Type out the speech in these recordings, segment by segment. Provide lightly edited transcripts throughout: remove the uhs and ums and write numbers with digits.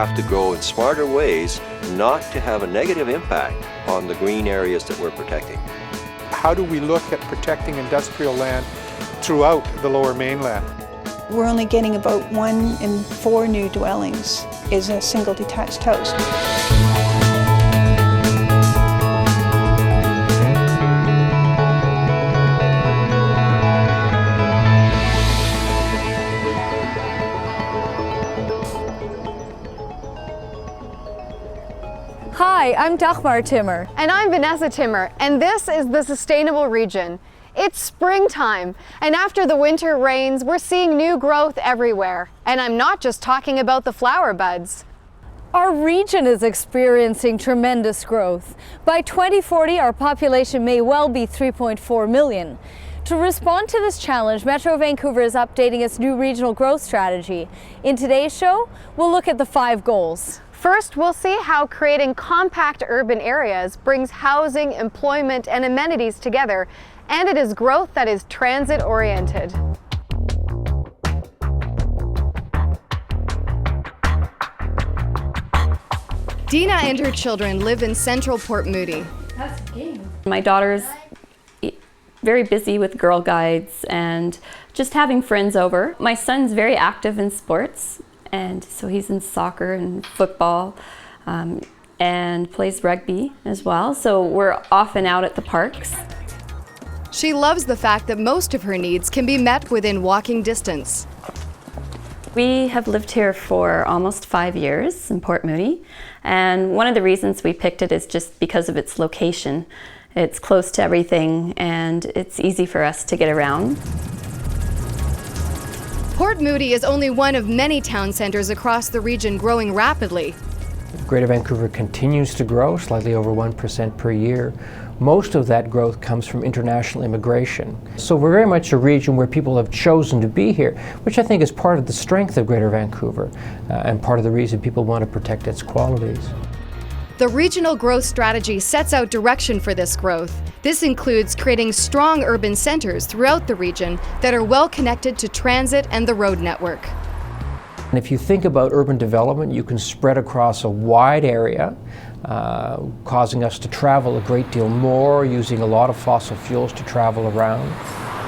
have to grow in smarter ways not to have a negative impact on the green areas that we're protecting. How do we look at protecting industrial land throughout the Lower Mainland? We're only getting about 1 in 4 new dwellings is a single detached house. Hi, I'm Dagmar Timmer. And I'm Vanessa Timmer, and this is the Sustainable Region. It's springtime, and after the winter rains, we're seeing new growth everywhere. And I'm not just talking about the flower buds. Our region is experiencing tremendous growth. By 2040, our population may well be 3.4 million. To respond to this challenge, Metro Vancouver is updating its new regional growth strategy. In today's show, we'll look at the 5 goals. First, we'll see how creating compact urban areas brings housing, employment, and amenities together, and it is growth that is transit-oriented. Dena and her children live in central Port Moody. That's a game. My daughter's very busy with Girl Guides and just having friends over. My son's very active in sports, and so he's in soccer and football and plays rugby as well. So we're often out at the parks. She loves the fact that most of her needs can be met within walking distance. We have lived here for almost 5 years in Port Moody, and one of the reasons we picked it is just because of its location. It's close to everything and it's easy for us to get around. Port Moody is only one of many town centers across the region growing rapidly. Greater Vancouver continues to grow, slightly over 1% per year. Most of that growth comes from international immigration. So we're very much a region where people have chosen to be here, which I think is part of the strength of Greater Vancouver and part of the reason people want to protect its qualities. The regional growth strategy sets out direction for this growth. This includes creating strong urban centers throughout the region that are well connected to transit and the road network. And if you think about urban development, you can spread across a wide area, causing us to travel a great deal more, using a lot of fossil fuels to travel around.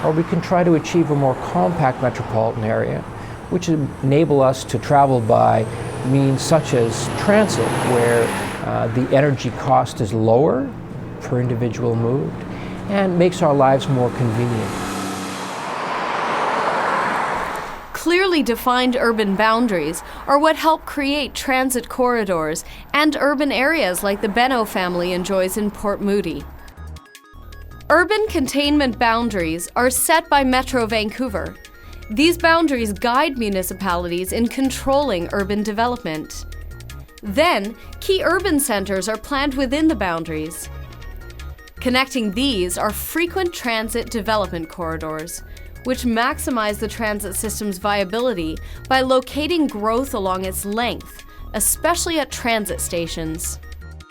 Or we can try to achieve a more compact metropolitan area, which enable us to travel by means such as transit, where the energy cost is lower per individual moved and makes our lives more convenient. Clearly defined urban boundaries are what help create transit corridors and urban areas like the Benno family enjoys in Port Moody. Urban containment boundaries are set by Metro Vancouver. These boundaries guide municipalities in controlling urban development. Then, key urban centers are planned within the boundaries. Connecting these are frequent transit development corridors, which maximize the transit system's viability by locating growth along its length, especially at transit stations.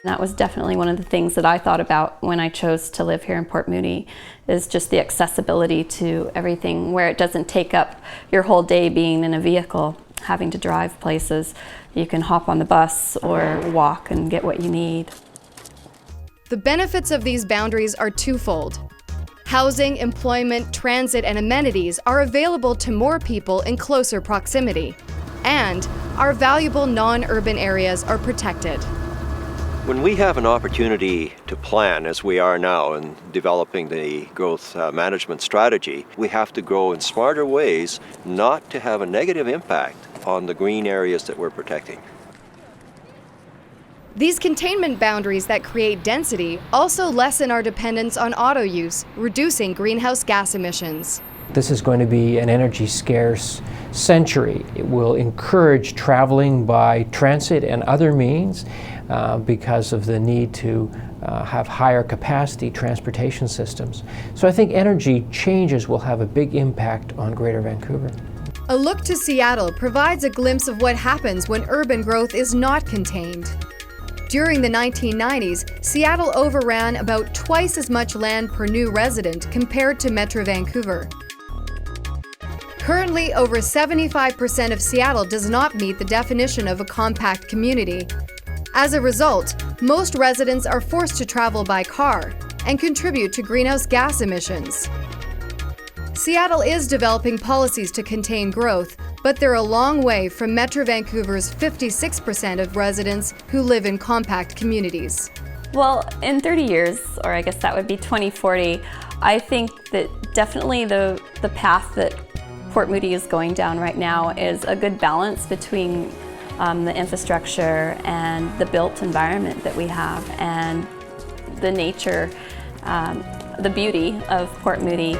That was definitely one of the things that I thought about when I chose to live here in Port Moody, is just the accessibility to everything, where it doesn't take up your whole day being in a vehicle, having to drive places. You can hop on the bus or walk and get what you need. The benefits of these boundaries are twofold. Housing, employment, transit, and amenities are available to more people in closer proximity. And our valuable non-urban areas are protected. When we have an opportunity to plan, as we are now in developing the growth management strategy, we have to grow in smarter ways not to have a negative impact on the green areas that we're protecting. These containment boundaries that create density also lessen our dependence on auto use, reducing greenhouse gas emissions. This is going to be an energy scarce century. It will encourage traveling by transit and other means because of the need to have higher capacity transportation systems. So I think energy changes will have a big impact on Greater Vancouver. A look to Seattle provides a glimpse of what happens when urban growth is not contained. During the 1990s, Seattle overran about twice as much land per new resident compared to Metro Vancouver. Currently, over 75% of Seattle does not meet the definition of a compact community. As a result, most residents are forced to travel by car and contribute to greenhouse gas emissions. Seattle is developing policies to contain growth, but they're a long way from Metro Vancouver's 56% of residents who live in compact communities. Well, in 30 years, or I guess that would be 2040, I think that definitely the path that Port Moody is going down right now is a good balance between the infrastructure and the built environment that we have and the nature, the beauty of Port Moody.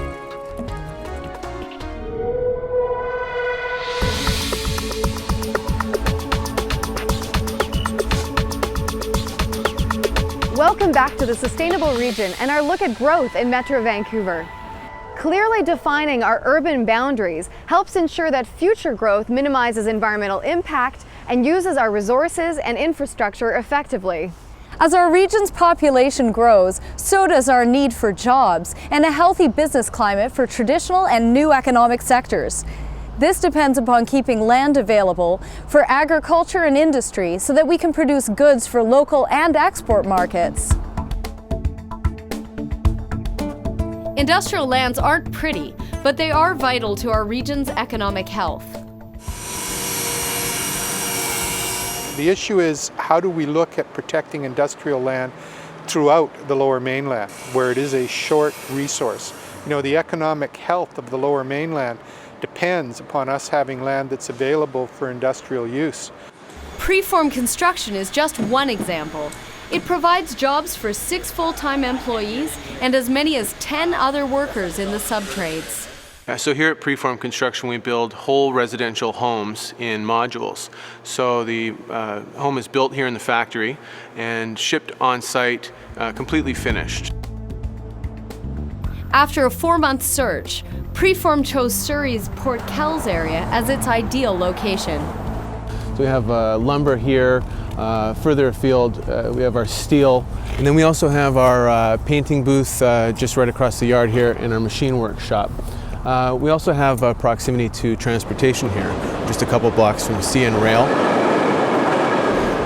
Welcome back to the Sustainable Region and our look at growth in Metro Vancouver. Clearly defining our urban boundaries helps ensure that future growth minimizes environmental impact and uses our resources and infrastructure effectively. As our region's population grows, so does our need for jobs and a healthy business climate for traditional and new economic sectors. This depends upon keeping land available for agriculture and industry so that we can produce goods for local and export markets. Industrial lands aren't pretty, but they are vital to our region's economic health. The issue is, how do we look at protecting industrial land throughout the Lower Mainland, where it is a short resource? You know, the economic health of the Lower Mainland depends upon us having land that's available for industrial use. Preform construction is just one example. It provides jobs for 6 full-time employees and as many as 10 other workers in the subtrades. So here at Preform Construction, we build whole residential homes in modules. So the home is built here in the factory and shipped on site completely finished. After a 4-month search, Preform chose Surrey's Port Kells area as its ideal location. So we have lumber here. Further afield, we have our steel. And then we also have our painting booth just right across the yard here in our machine workshop. We also have proximity to transportation here, just a couple blocks from CN Rail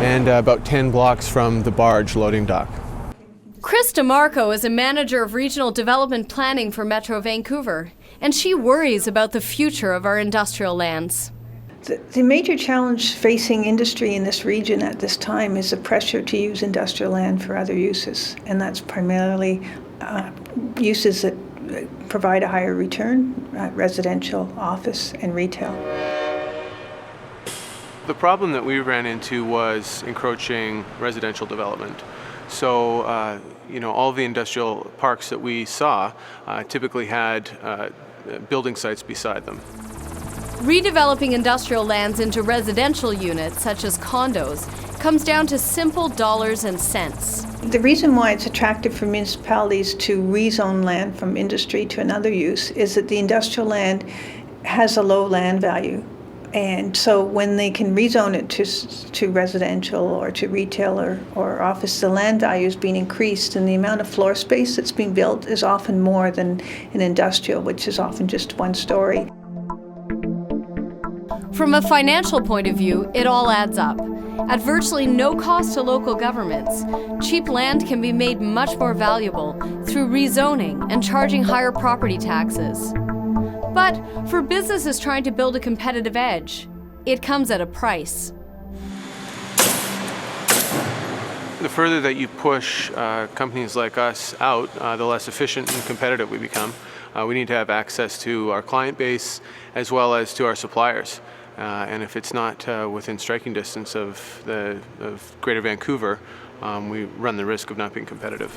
and about 10 blocks from the barge loading dock. Chris DiMarco is a manager of regional development planning for Metro Vancouver, and she worries about the future of our industrial lands. The major challenge facing industry in this region at this time is the pressure to use industrial land for other uses, and that's primarily uses that provide a higher return, residential, office, and retail. The problem that we ran into was encroaching residential development. So, all the industrial parks that we saw typically had building sites beside them. Redeveloping industrial lands into residential units, such as condos, comes down to simple dollars and cents. The reason why it's attractive for municipalities to rezone land from industry to another use is that the industrial land has a low land value. And so when they can rezone it to residential or to retail or office, the land value is being increased, and the amount of floor space that's being built is often more than in industrial, which is often just one story. From a financial point of view, it all adds up. At virtually no cost to local governments, cheap land can be made much more valuable through rezoning and charging higher property taxes. But for businesses trying to build a competitive edge, it comes at a price. The further that you push companies like us out, the less efficient and competitive we become. We need to have access to our client base as well as to our suppliers. And if it's not within striking distance of Greater Vancouver, we run the risk of not being competitive.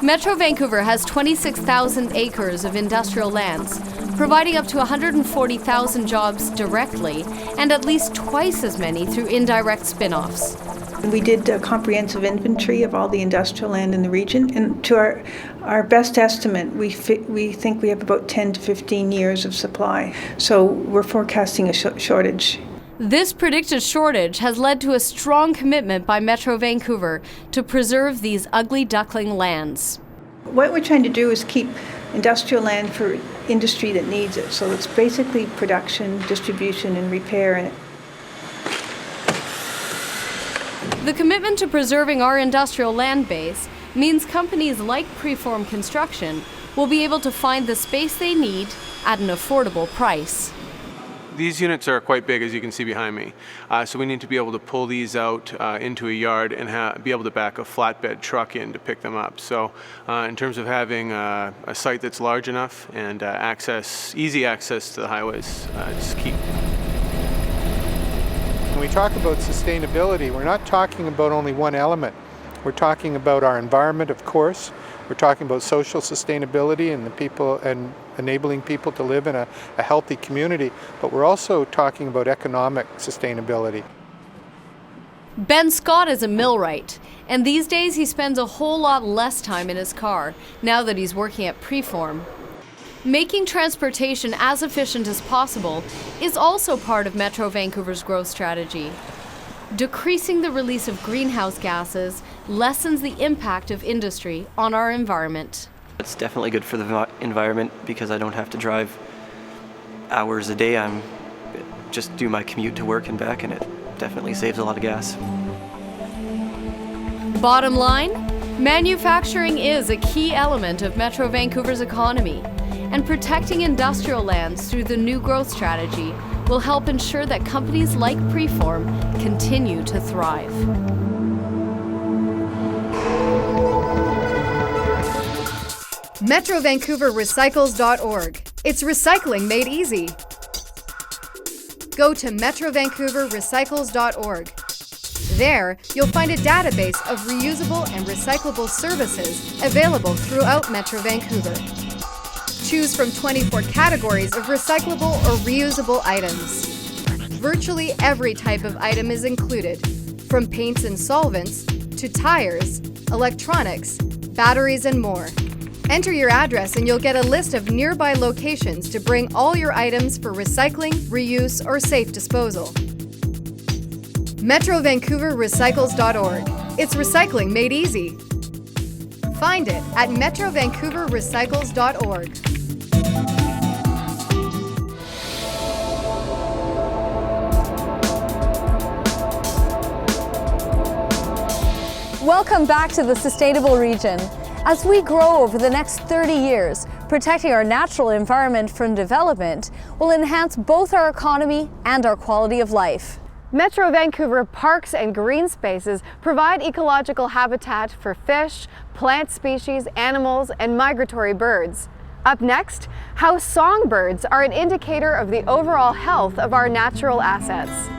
Metro Vancouver has 26,000 acres of industrial lands, providing up to 140,000 jobs directly and at least twice as many through indirect spin-offs. We did a comprehensive inventory of all the industrial land in the region, and to our best estimate, we think we have about 10 to 15 years of supply. So we're forecasting a shortage. This predicted shortage has led to a strong commitment by Metro Vancouver to preserve these ugly duckling lands. What we're trying to do is keep industrial land for industry that needs it. So it's basically production, distribution, and repair. And The commitment to preserving our industrial land base means companies like Preform Construction will be able to find the space they need at an affordable price. These units are quite big, as you can see behind me. So we need to be able to pull these out into a yard and be able to back a flatbed truck in to pick them up. So in terms of having a site that's large enough and easy access to the highways is key. When we talk about sustainability, we're not talking about only one element. We're talking about our environment, of course. We're talking about social sustainability and the people and enabling people to live in a healthy community, but we're also talking about economic sustainability. Ben Scott is a millwright, and these days he spends a whole lot less time in his car now that he's working at Preform. Making transportation as efficient as possible is also part of Metro Vancouver's growth strategy. Decreasing the release of greenhouse gases lessens the impact of industry on our environment. It's definitely good for the environment because I don't have to drive hours a day. I'm just do my commute to work and back, and it definitely saves a lot of gas. Bottom line, manufacturing is a key element of Metro Vancouver's economy, and protecting industrial lands through the new growth strategy will help ensure that companies like Preform continue to thrive. MetroVancouverRecycles.org. It's recycling made easy. Go to MetroVancouverRecycles.org. There, you'll find a database of reusable and recyclable services available throughout Metro Vancouver. Choose from 24 categories of recyclable or reusable items. Virtually every type of item is included, from paints and solvents to tires, electronics, batteries, and more. Enter your address and you'll get a list of nearby locations to bring all your items for recycling, reuse, or safe disposal. MetroVancouverRecycles.org. It's recycling made easy. Find it at MetroVancouverRecycles.org. Welcome back to the Sustainable Region. As we grow over the next 30 years, protecting our natural environment from development will enhance both our economy and our quality of life. Metro Vancouver parks and green spaces provide ecological habitat for fish, plant species, animals, and migratory birds. Up next, how songbirds are an indicator of the overall health of our natural assets.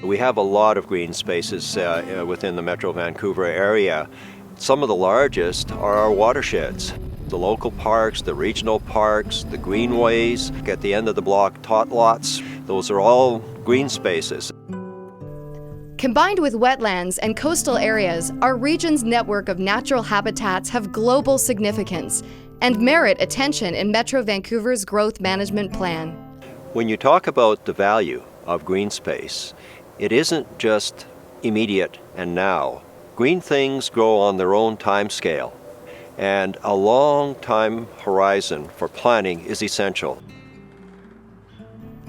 We have a lot of green spaces within the Metro Vancouver area. Some of the largest are our watersheds. The local parks, the regional parks, the greenways, at the end of the block, tot lots. Those are all green spaces. Combined with wetlands and coastal areas, our region's network of natural habitats have global significance and merit attention in Metro Vancouver's growth management plan. When you talk about the value of green space, it isn't just immediate and now. Green things grow on their own time scale, and a long time horizon for planning is essential.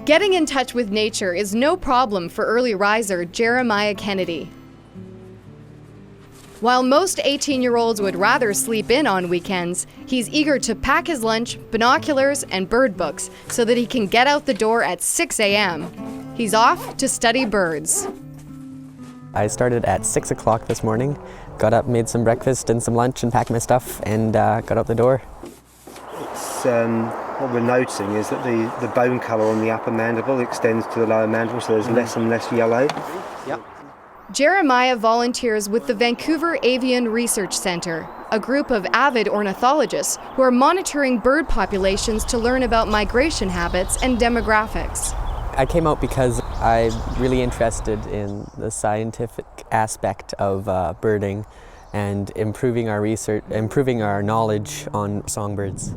Getting in touch with nature is no problem for early riser Jeremiah Kennedy. While most 18-year-olds would rather sleep in on weekends, he's eager to pack his lunch, binoculars, and bird books so that he can get out the door at 6 a.m. He's off to study birds. I started at 6 o'clock this morning, got up, made some breakfast and some lunch and packed my stuff and got out the door. What we're noticing is that the bone colour on the upper mandible extends to the lower mandible, so there's less and less yellow. Yep. Jeremiah volunteers with the Vancouver Avian Research Centre, a group of avid ornithologists who are monitoring bird populations to learn about migration habits and demographics. I came out because I'm really interested in the scientific aspect of birding and improving our research, improving our knowledge on songbirds.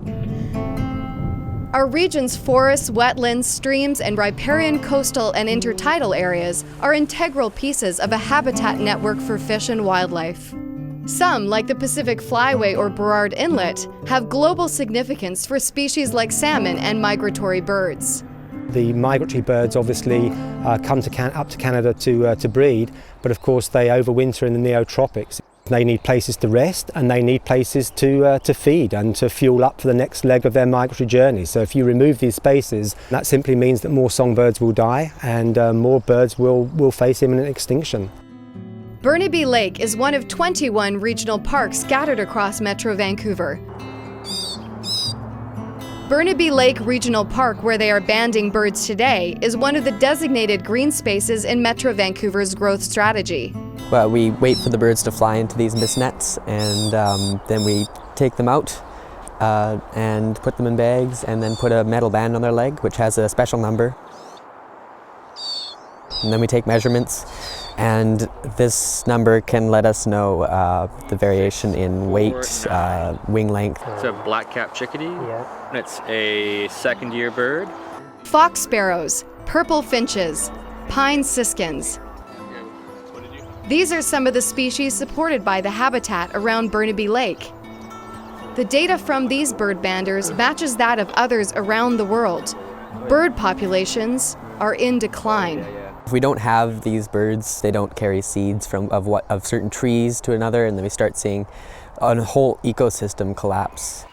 Our region's forests, wetlands, streams, and riparian coastal and intertidal areas are integral pieces of a habitat network for fish and wildlife. Some, like the Pacific Flyway or Burrard Inlet, have global significance for species like salmon and migratory birds. The migratory birds obviously come up to Canada to breed, but of course they overwinter in the neotropics. They need places to rest and they need places to feed and to fuel up for the next leg of their migratory journey. So if you remove these spaces, that simply means that more songbirds will die and more birds will face imminent extinction. Burnaby Lake is one of 21 regional parks scattered across Metro Vancouver. Burnaby Lake Regional Park, where they are banding birds today, is one of the designated green spaces in Metro Vancouver's growth strategy. Well, we wait for the birds to fly into these mist nets, and then we take them out and put them in bags, and then put a metal band on their leg, which has a special number. And then we take measurements, and this number can let us know the variation in weight, wing length. It's a black-capped chickadee. Yeah. It's a second-year bird. Fox sparrows, purple finches, pine siskins. These are some of the species supported by the habitat around Burnaby Lake. The data from these bird banders matches that of others around the world. Bird populations are in decline. If we don't have these birds, they don't carry seeds of certain trees to another, and then we start seeing a whole ecosystem collapse.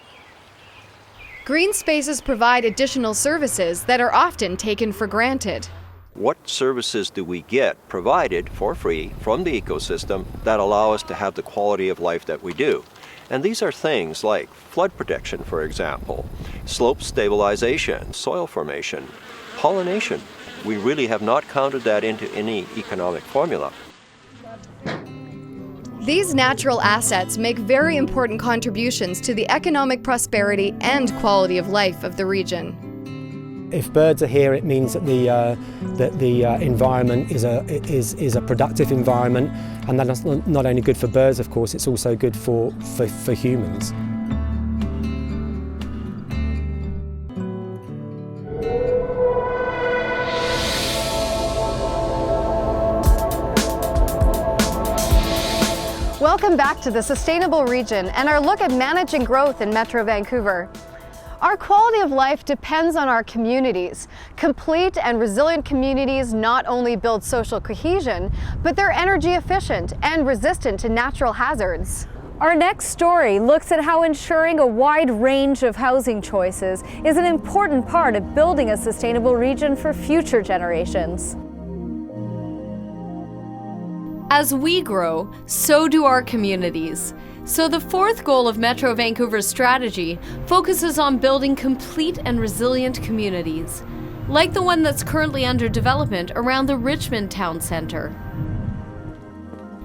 Green spaces provide additional services that are often taken for granted. What services do we get provided for free from the ecosystem that allow us to have the quality of life that we do? And these are things like flood protection, for example, slope stabilization, soil formation, pollination. We really have not counted that into any economic formula. These natural assets make very important contributions to the economic prosperity and quality of life of the region. If birds are here, it means that the environment is a productive environment, and that's not only good for birds, of course, it's also good for humans. Welcome back to the Sustainable Region and our look at managing growth in Metro Vancouver. Our quality of life depends on our communities. Complete and resilient communities not only build social cohesion, but they're energy efficient and resistant to natural hazards. Our next story looks at how ensuring a wide range of housing choices is an important part of building a sustainable region for future generations. As we grow, so do our communities. So the fourth goal of Metro Vancouver's strategy focuses on building complete and resilient communities, like the one that's currently under development around the Richmond Town Centre.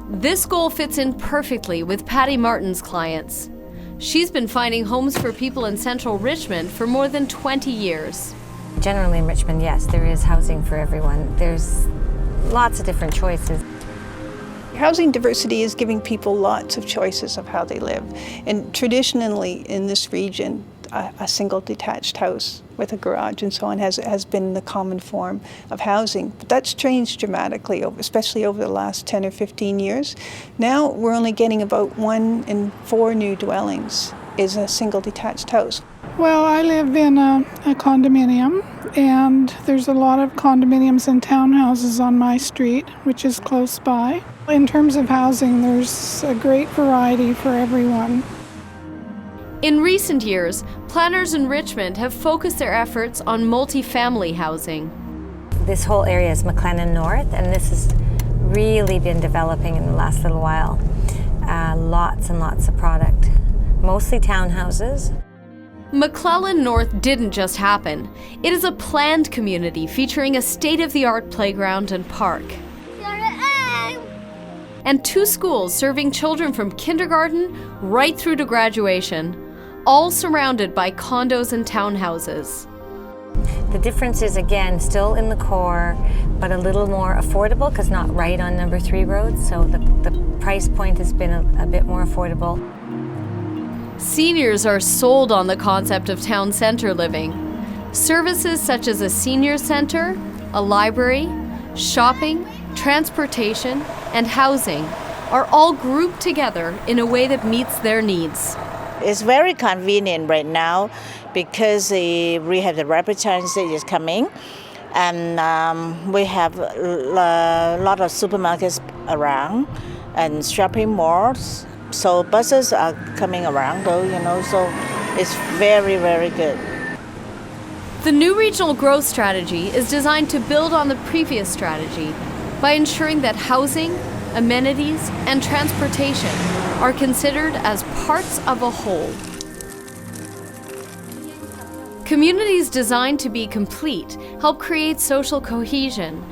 This goal fits in perfectly with Patty Martin's clients. She's been finding homes for people in central Richmond for more than 20 years. Generally in Richmond, yes, there is housing for everyone. There's lots of different choices. Housing diversity is giving people lots of choices of how they live. And traditionally in this region, a single detached house with a garage and so on has been the common form of housing. But that's changed dramatically, especially over the last 10 or 15 years. Now we're only getting about 1 in 4 new dwellings is a single detached house. Well, I live in a condominium, and there's a lot of condominiums and townhouses on my street, which is close by. In terms of housing, there's a great variety for everyone. In recent years, planners in Richmond have focused their efforts on multi-family housing. This whole area is McLennan North, and this has really been developing in the last little while. Lots and lots of product, mostly townhouses. McLellan North didn't just happen. It is a planned community featuring a state-of-the-art playground and park. And 2 schools serving children from kindergarten right through to graduation, all surrounded by condos and townhouses. The difference is, again, still in the core, but a little more affordable because not right on number 3 roads, so the price point has been a bit more affordable. Seniors are sold on the concept of town center living. Services such as a senior center, a library, shopping, transportation, and housing are all grouped together in a way that meets their needs. It's very convenient right now because we have the rapid transit is coming, and we have a lot of supermarkets around and shopping malls. So buses are coming around though, so it's very, very good. The new regional growth strategy is designed to build on the previous strategy by ensuring that housing, amenities, and transportation are considered as parts of a whole. Communities designed to be complete help create social cohesion,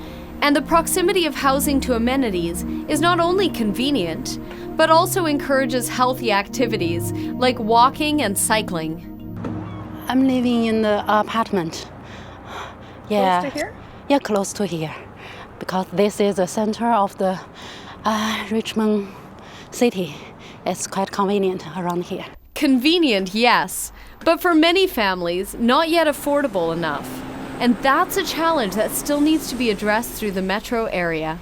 and the proximity of housing to amenities is not only convenient, but also encourages healthy activities like walking and cycling. I'm living in the apartment. Yeah. Close to here? Yeah, close to here. Because this is the center of the Richmond city. It's quite convenient around here. Convenient, yes, but for many families, not yet affordable enough. And that's a challenge that still needs to be addressed through the metro area.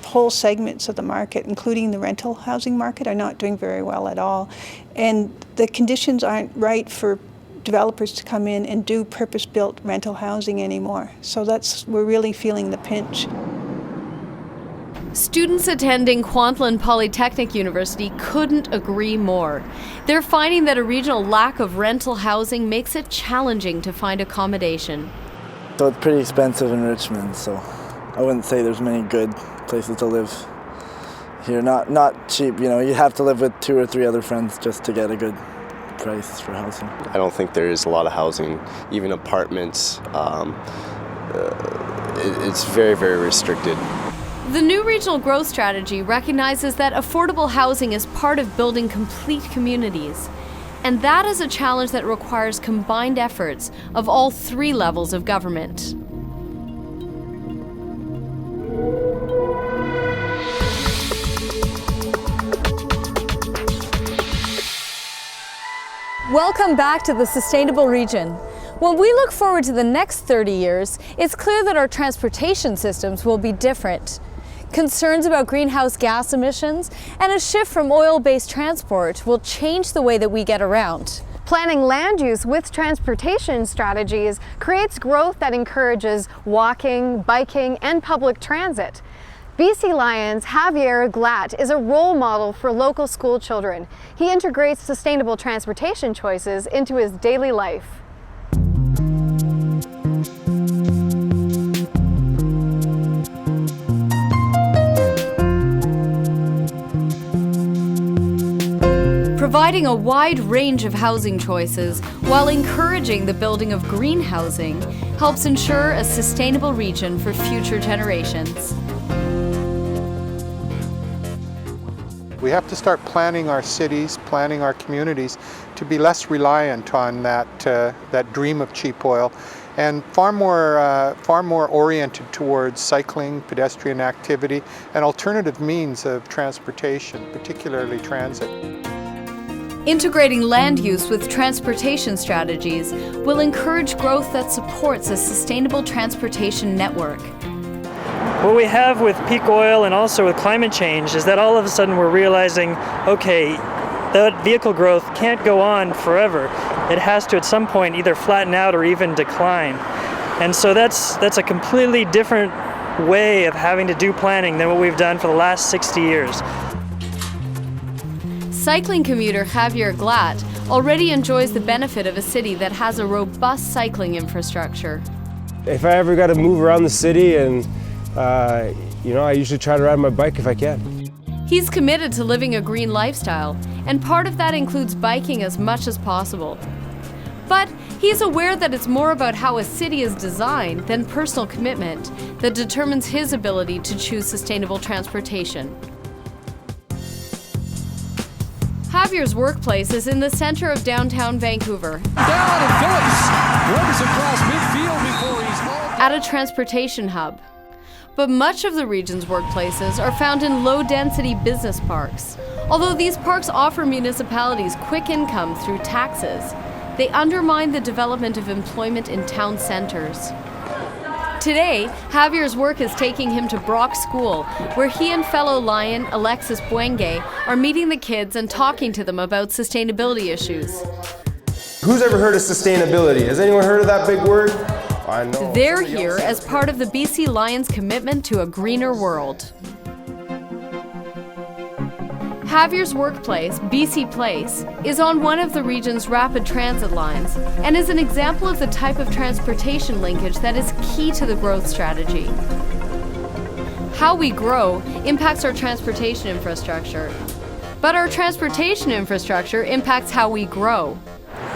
Whole segments of the market, including the rental housing market, are not doing very well at all. And the conditions aren't right for developers to come in and do purpose-built rental housing anymore. So we're really feeling the pinch. Students attending Kwantlen Polytechnic University couldn't agree more. They're finding that a regional lack of rental housing makes it challenging to find accommodation. So it's pretty expensive in Richmond, so I wouldn't say there's many good places to live here. Not cheap, you have to live with 2 or 3 other friends just to get a good price for housing. I don't think there is a lot of housing, even apartments. It's very, very restricted. The new regional growth strategy recognizes that affordable housing is part of building complete communities. And that is a challenge that requires combined efforts of all 3 levels of government. Welcome back to the Sustainable Region. When we look forward to the next 30 years, it's clear that our transportation systems will be different. Concerns about greenhouse gas emissions and a shift from oil-based transport will change the way that we get around. Planning land use with transportation strategies creates growth that encourages walking, biking, and public transit. BC Lion's Javier Glatt is a role model for local school children. He integrates sustainable transportation choices into his daily life. Providing a wide range of housing choices while encouraging the building of green housing helps ensure a sustainable region for future generations. We have to start planning our cities, planning our communities to be less reliant on that dream of cheap oil, and far more oriented towards cycling, pedestrian activity, and alternative means of transportation, particularly transit. Integrating land use with transportation strategies will encourage growth that supports a sustainable transportation network. What we have with peak oil and also with climate change is that all of a sudden we're realizing, okay, that vehicle growth can't go on forever. It has to at some point either flatten out or even decline. And so that's a completely different way of having to do planning than what we've done for the last 60 years. Cycling commuter Javier Glatt already enjoys the benefit of a city that has a robust cycling infrastructure. If I ever got to move around the city and I usually try to ride my bike if I can. He's committed to living a green lifestyle, and part of that includes biking as much as possible. But he's aware that it's more about how a city is designed than personal commitment that determines his ability to choose sustainable transportation. Javier's workplace is in the center of downtown Vancouver. At a transportation hub. But much of the region's workplaces are found in low-density business parks. Although these parks offer municipalities quick income through taxes, they undermine the development of employment in town centers. Today, Javier's work is taking him to Brock School, where he and fellow Lion Alexis Buenge are meeting the kids and talking to them about sustainability issues. Who's ever heard of sustainability? Has anyone heard of that big word? I know. They're here as part of the BC Lions' commitment to a greener world. Javier's workplace, BC Place, is on one of the region's rapid transit lines and is an example of the type of transportation linkage that is key to the growth strategy. How we grow impacts our transportation infrastructure, but our transportation infrastructure impacts how we grow.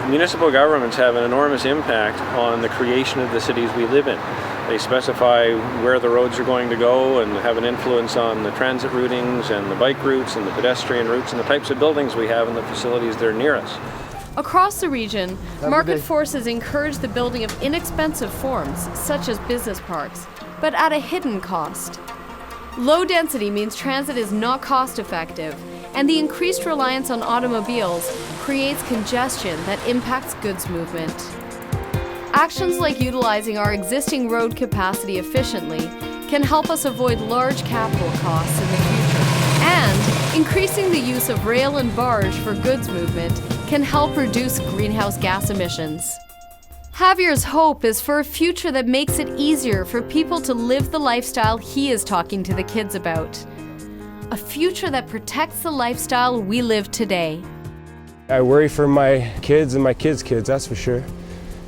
Municipal governments have an enormous impact on the creation of the cities we live in. They specify where the roads are going to go and have an influence on the transit routings and the bike routes and the pedestrian routes and the types of buildings we have and the facilities that are near us. Across the region, market forces encourage the building of inexpensive forms, such as business parks, but at a hidden cost. Low density means transit is not cost effective, and the increased reliance on automobiles creates congestion that impacts goods movement. Actions like utilizing our existing road capacity efficiently can help us avoid large capital costs in the future. And increasing the use of rail and barge for goods movement can help reduce greenhouse gas emissions. Javier's hope is for a future that makes it easier for people to live the lifestyle he is talking to the kids about. A future that protects the lifestyle we live today. I worry for my kids and my kids' kids, that's for sure.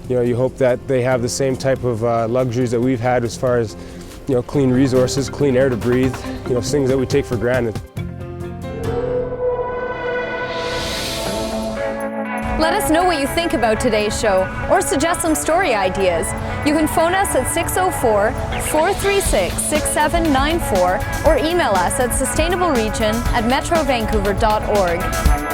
You know, you hope that they have the same type of luxuries that we've had as far as, you know, clean resources, clean air to breathe, you know, things that we take for granted. Let us know what you think about today's show or suggest some story ideas. You can phone us at 604-436-6794 or email us at sustainableregion@metrovancouver.org.